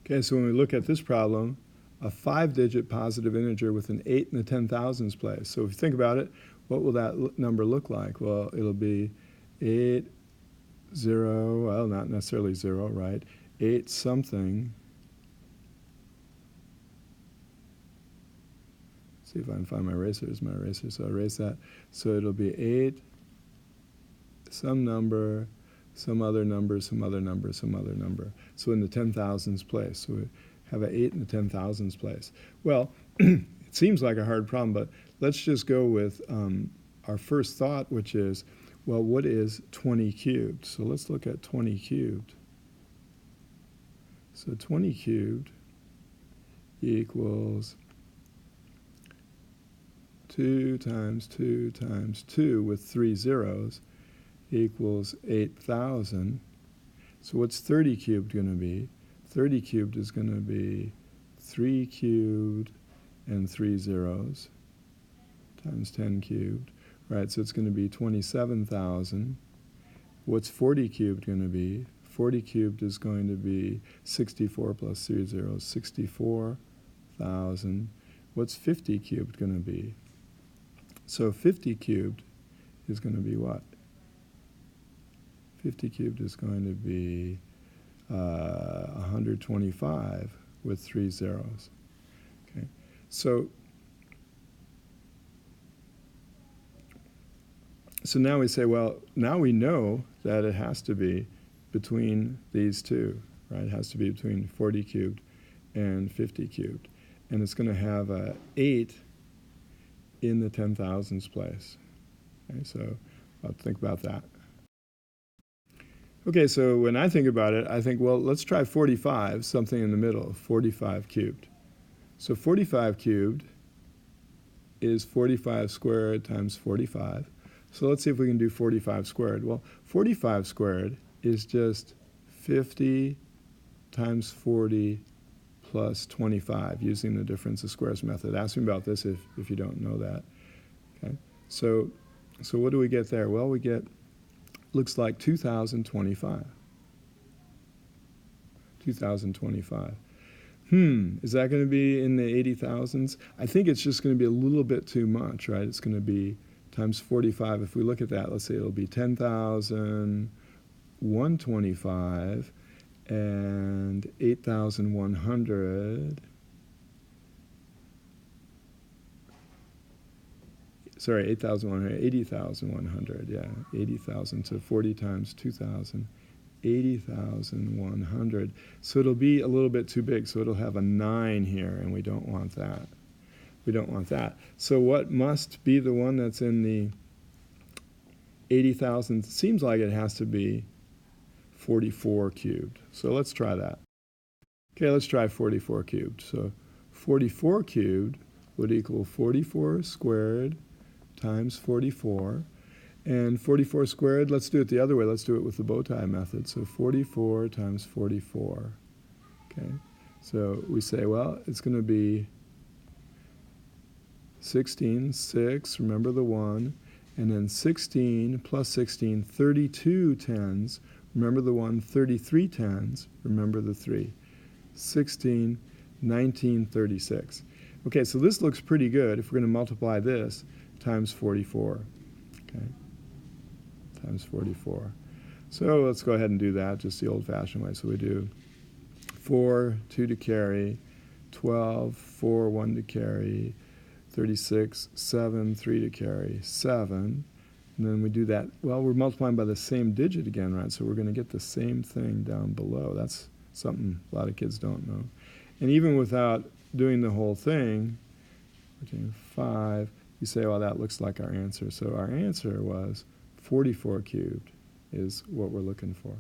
Okay, so when we look at this problem, a 5-digit positive integer with an 8 in the 10,000s place. So if you think about it, what will that number look like? Well, it'll be 8, 0, well, not necessarily 0, right? 8 something. See if I can find my eraser. Here's my eraser, so I'll erase that. So it'll be 8, some number, some other number, some other number, some other number. So in the 10,000s place. So we have an 8 in the 10,000s place. Well, it seems like a hard problem, but let's just go with our first thought, which is, well, what is 20 cubed? So let's look at 20 cubed. So 20 cubed equals 2 times 2 times 2 with 3 zeros equals 8,000. So what's 30 cubed going to be? 30 cubed is going to be 3 cubed and 3 zeros times 10 cubed. Right, so it's going to be 27,000. What's 40 cubed going to be? 40 cubed is going to be 64 plus 3 zeros, 64,000. What's 50 cubed going to be? So 50 cubed is going to be what? 50 cubed is going to be 125 with 3 zeros. Okay, so now we say, well, now we know that it has to be between these two, right? It has to be between 40 cubed and 50 cubed. And it's going to have a 8 in the 10,000s place. Okay, so I'll think about that. Okay, so when I think about it, I think, well, let's try 45, something in the middle, 45 cubed. So 45 cubed is 45 squared times 45. So let's see if we can do 45 squared. Well, 45 squared is just 50 times 40 plus 25 using the difference of squares method. Ask me about this if you don't know that. Okay, so what do we get there? Well, we get, looks like 2,025. 2,025. Is that going to be in the 80,000s? I think it's just going to be a little bit too much, right? It's going to be times 45. If we look at that, let's say it'll be 10,125 and 8,100. Sorry, 8,100, 80,100, yeah, 80,000. So 40 times 2,000, 80,100. So it'll be a little bit too big. So it'll have a 9 here, and we don't want that. We don't want that. So what must be the one that's in the 80,000? Seems like it has to be 44 cubed. So let's try that. Okay, let's try 44 cubed. So 44 cubed would equal 44 squared times 44. And 44 squared, let's do it the other way. Let's do it with the bow tie method. So 44 times 44. Okay, so we say, well, it's going to be 16, 6, remember the 1, and then 16 plus 16, 32 tens, remember the 1, 33 tens, remember the 3, 16, 19, 36. Okay, so this looks pretty good if we're going to multiply this times 44, okay, times 44. So let's go ahead and do that just the old-fashioned way. So we do 4, 2 to carry, 12, 4, 1 to carry, 36, 7, 3 to carry, 7. And then we do that. Well, we're multiplying by the same digit again, right? So we're going to get the same thing down below. That's something a lot of kids don't know. And even without doing the whole thing, 5, you say, well, that looks like our answer. So our answer was 44 cubed is what we're looking for.